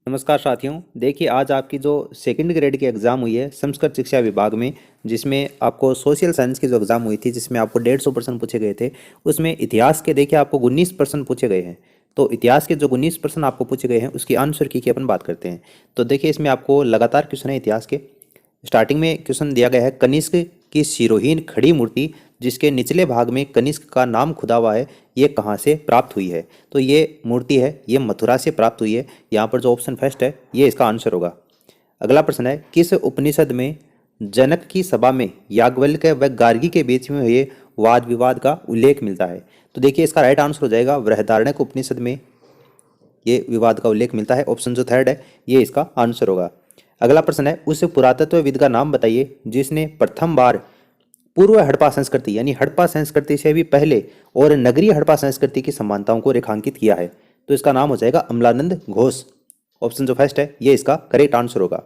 नमस्कार साथियों। देखिए, आज आपकी जो सेकंड ग्रेड की एग्ज़ाम हुई है संस्कृत शिक्षा विभाग में, जिसमें आपको सोशल साइंस की जो एग्ज़ाम हुई थी, जिसमें आपको 150 प्रश्न पूछे गए थे, उसमें इतिहास के देखिए आपको 19 प्रश्न पूछे गए हैं। तो इतिहास के जो 19 प्रश्न आपको पूछे गए हैं उसकी आंसर की अपन बात करते हैं। तो देखिए, इसमें आपको लगातार क्वेश्चन है इतिहास के। स्टार्टिंग में क्वेश्चन दिया गया है, कनिष्क की शिरोहीन खड़ी मूर्ति जिसके निचले भाग में कनिष्क का नाम खुदा हुआ है, ये कहाँ से प्राप्त हुई है? तो ये मूर्ति है, ये मथुरा से प्राप्त हुई है। यहाँ पर जो ऑप्शन फर्स्ट है ये इसका आंसर होगा। अगला प्रश्न है, किस उपनिषद में जनक की सभा में याज्ञवल्क्य व गार्गी के बीच में हुए वाद विवाद का उल्लेख मिलता है? तो देखिए, इसका राइट आंसर हो जाएगा बृहदारण्यक उपनिषद में ये विवाद का उल्लेख मिलता है। ऑप्शन जो थर्ड है ये इसका आंसर होगा। अगला प्रश्न है, उस पुरातत्वविद का नाम बताइए जिसने प्रथम बार पूर्व हड़प्पा संस्कृति यानी हड़प्पा संस्कृति से भी पहले और नगरीय हड़प्पा संस्कृति की समानताओं को रेखांकित किया है। तो इसका नाम हो जाएगा अमलानंद घोष। ऑप्शन जो फर्स्ट है ये इसका करेक्ट आंसर होगा।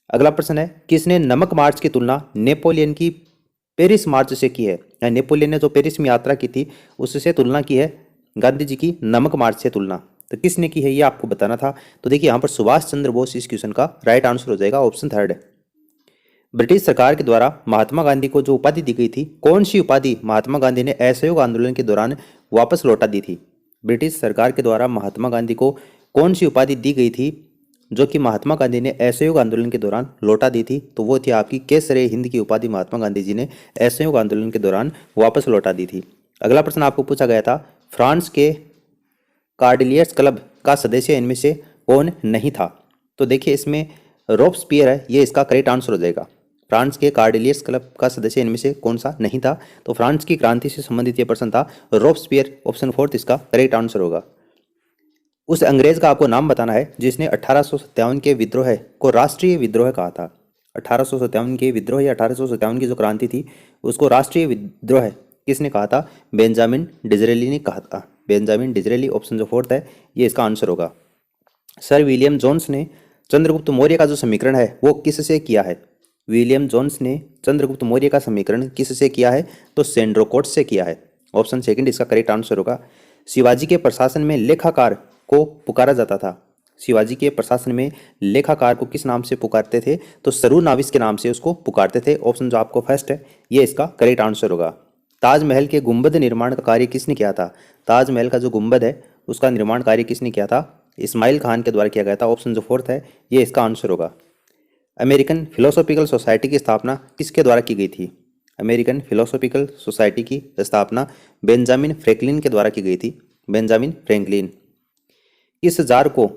अगला प्रश्न है, किसने नमक मार्च की तुलना नेपोलियन की पेरिस मार्च से की है? नेपोलियन ने जो पेरिस में यात्रा की थी उससे तुलना की है गांधी जी की नमक मार्च से तुलना। तो किसने की है ये आपको बताना था। तो देखिए, यहाँ पर सुभाष चंद्र बोस इस क्वेश्चन का राइट आंसर हो जाएगा। ऑप्शन थर्ड है। ब्रिटिश सरकार के द्वारा महात्मा गांधी को जो उपाधि दी गई थी, कौन सी उपाधि महात्मा गांधी ने असहयोग आंदोलन के दौरान वापस लौटा दी थी? ब्रिटिश सरकार के द्वारा महात्मा गांधी को कौन सी उपाधि दी गई थी जो कि महात्मा गांधी ने असहयोग आंदोलन के दौरान लौटा दी थी? तो वो थी आपकी केसरे हिंद की उपाधि महात्मा गांधी जी ने असहयोग आंदोलन के दौरान वापस लौटा दी थी। अगला प्रश्न आपको पूछा गया था, फ्रांस के कार्डिलियर्स क्लब का सदस्य इनमें से कौन नहीं था? तो देखिए, इसमें रोब्सपियर है, ये इसका करेक्ट आंसर हो जाएगा। फ्रांस के कार्डिलियर्स क्लब का सदस्य इनमें से कौन सा नहीं था? तो फ्रांस की क्रांति से संबंधित ये प्रश्न था। रोब्सपियर ऑप्शन फोर्थ इसका करेक्ट आंसर होगा। उस अंग्रेज का आपको नाम बताना है जिसने 1857 के विद्रोह को राष्ट्रीय विद्रोह कहा था। 1857 के विद्रोह या 1857 की जो क्रांति थी उसको राष्ट्रीय विद्रोह किसने कहा था? बेंजामिन डिजरेली ने कहा था। बेंजामिन डिजरेली ऑप्शन जो फोर्थ है ये इसका आंसर होगा। सर विलियम जोन्स ने चंद्रगुप्त मौर्य का जो समीकरण है वो किससे किया है? विलियम जोन्स ने चंद्रगुप्त मौर्य का समीकरण किससे किया है? तो सेंड्रोकोट से किया है। ऑप्शन सेकंड इसका करेक्ट आंसर होगा। शिवाजी के प्रशासन में लेखाकार को पुकारा जाता था। शिवाजी के प्रशासन में लेखाकार को किस नाम से पुकारते थे? तो सरुनाविस के नाम से उसको पुकारते थे। ऑप्शन जो आपको फर्स्ट है ये इसका करेक्ट आंसर होगा। ताजमहल के गुंबद निर्माण का कार्य किसने किया था? ताजमहल का जो गुंबद है उसका निर्माण कार्य किसने किया था? इस्माइल खान के द्वारा किया गया था। ऑप्शन जो फोर्थ है ये इसका आंसर होगा। अमेरिकन फिलोसॉफिकल सोसाइटी की स्थापना किसके द्वारा की गई थी? अमेरिकन फिलोसॉफिकल सोसाइटी की स्थापना बेंजामिन फ्रैंकलिन के द्वारा की गई थी। Benjamin Franklin. इस जार को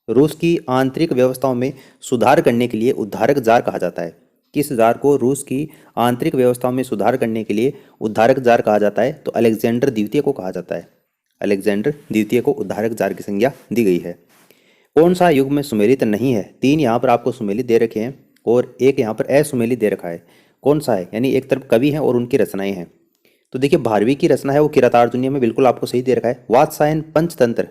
रूस की आंतरिक व्यवस्थाओं में सुधार करने के लिए उद्धारक जार कहा जाता है? किस जार को रूस की आंतरिक व्यवस्थाओं में सुधार करने के लिए उद्धारक जार कहा जाता है? तो अलेक्जेंडर द्वितीय को कहा जाता है। अलेक्जेंडर द्वितीय को उद्धारक जार की संज्ञा दी गई है। कौन सा युग में सुमेलित नहीं है? तीन यहाँ पर आपको सुमेलित दे रखे हैं और एक यहाँ पर असुमेलित दे रखा है। कौन सा है? यानी एक तरफ कवि हैं और उनकी रचनाएं हैं। तो देखिए, भारवी की रचना है वो किरातार्जुनीय में बिल्कुल आपको सही दे रखा है। वात्सायन पंचतंत्र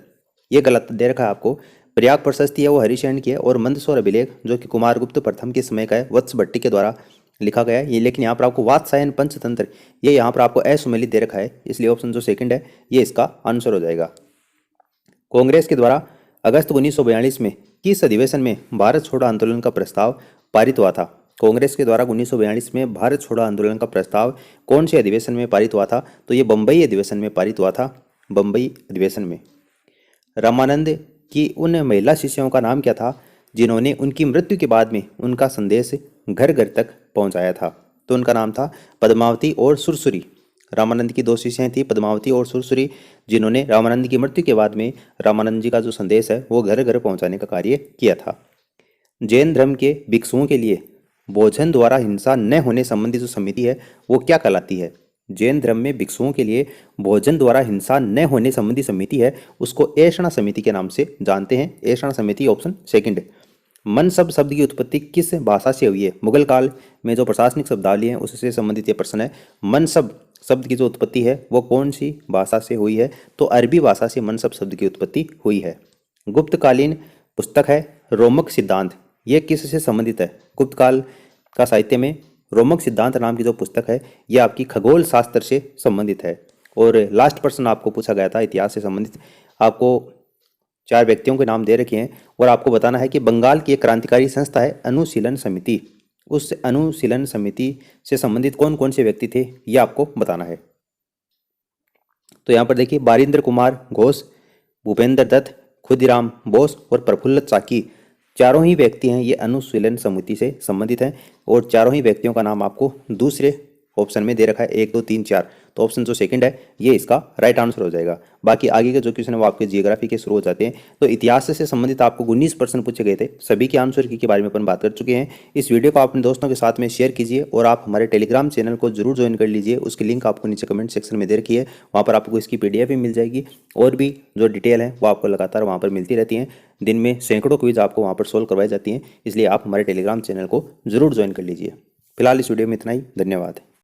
ये गलत दे रखा है आपको। प्रयाग प्रशस्ति है वो हरिशयन की है और मंदसौर अभिलेख जो कि कुमारगुप्त प्रथम के समय का है वत्स भट्टी के द्वारा लिखा गया है ये। लेकिन यहाँ पर आपको वात्सायन पंचतंत्र ये यहाँ पर आपको असुमेलित दे रखा है, इसलिए ऑप्शन जो सेकंड है ये इसका आंसर हो जाएगा। कांग्रेस के द्वारा अगस्त 1942 में किस अधिवेशन में भारत छोड़ो आंदोलन का प्रस्ताव पारित हुआ था? कांग्रेस के द्वारा 1942 में भारत छोड़ो आंदोलन का प्रस्ताव कौन से अधिवेशन में पारित हुआ था? तो ये बम्बई अधिवेशन में पारित हुआ था। बम्बई अधिवेशन में। रामानंद की उन महिला शिष्यों का नाम क्या था जिन्होंने उनकी मृत्यु के बाद में उनका संदेश घर घर तक पहुंचाया था? तो उनका नाम था पद्मावती और सुरसुरी। रामानंद की दो शिष्याएं थी, पद्मावती और सुरसुरी, जिन्होंने रामानंद की मृत्यु के बाद में रामानंद जी का जो संदेश है वो घर घर पहुंचाने का कार्य किया था। जैन धर्म के भिक्षुओं के लिए भोजन द्वारा हिंसा न होने संबंधी जो समिति है वो क्या कहलाती है? जैन धर्म में भिक्षुओं के लिए भोजन द्वारा हिंसा न होने संबंधी समिति है उसको ऐषणा समिति के नाम से जानते हैं। ऐषणा समिति ऑप्शन सेकंड। मनसब शब्द की उत्पत्ति किस भाषा से हुई है? मुगल काल में जो प्रशासनिक शब्दावली है उससे संबंधित ये प्रश्न है। मनसब शब्द की जो उत्पत्ति है वो कौन सी भाषा से हुई है? तो अरबी भाषा से मनसब शब्द की उत्पत्ति हुई है। गुप्तकालीन पुस्तक है रोमक सिद्धांत, ये किससे संबंधित है? गुप्त काल का साहित्य में रोमक सिद्धांत नाम की जो पुस्तक है ये आपकी खगोल शास्त्र से संबंधित है। और लास्ट प्रश्न आपको पूछा गया था इतिहास से संबंधित, आपको 4 व्यक्तियों के नाम दे रखे हैं और आपको बताना है कि बंगाल की एक क्रांतिकारी संस्था है अनुशीलन समिति, उस अनुशीलन समिति से संबंधित कौन कौन से व्यक्ति थे ये आपको बताना है। तो यहाँ पर देखिए बारिंद्र कुमार घोष, भूपेंद्र दत्त, खुदीराम बोस और प्रफुल्ल चाकी, चारों ही व्यक्ति हैं ये अनुशीलन समिति से संबंधित हैं और चारों ही व्यक्तियों का नाम आपको दूसरे ऑप्शन में दे रखा है 1 2 3 4। तो ऑप्शन जो सेकंड है ये इसका राइट आंसर हो जाएगा। बाकी आगे के जो क्वेश्चन है वो आपके जियोग्राफी के शुरू हो जाते हैं। तो इतिहास से संबंधित आपको 19 प्रश्न पूछे गए थे, सभी के आंसर की के बारे में अपन बात कर चुके हैं। इस वीडियो को अपने दोस्तों के साथ में शेयर कीजिए और आप हमारे टेलीग्राम चैनल को जरूर ज्वाइन कर लीजिए, उसकी लिंक आपको नीचे कमेंट सेक्शन में दे रखी है, वहाँ पर आपको इसकी PDF भी मिल जाएगी और भी जो डिटेल है वो आपको लगातार वहाँ पर मिलती रहती हैं। दिन में सैकड़ों क्विज आपको वहाँ पर सोल्व करवाई जाती हैं, इसलिए आप हमारे टेलीग्राम चैनल को जरूर ज्वाइन कर लीजिए। फिलहाल इस वीडियो में इतना ही, धन्यवाद।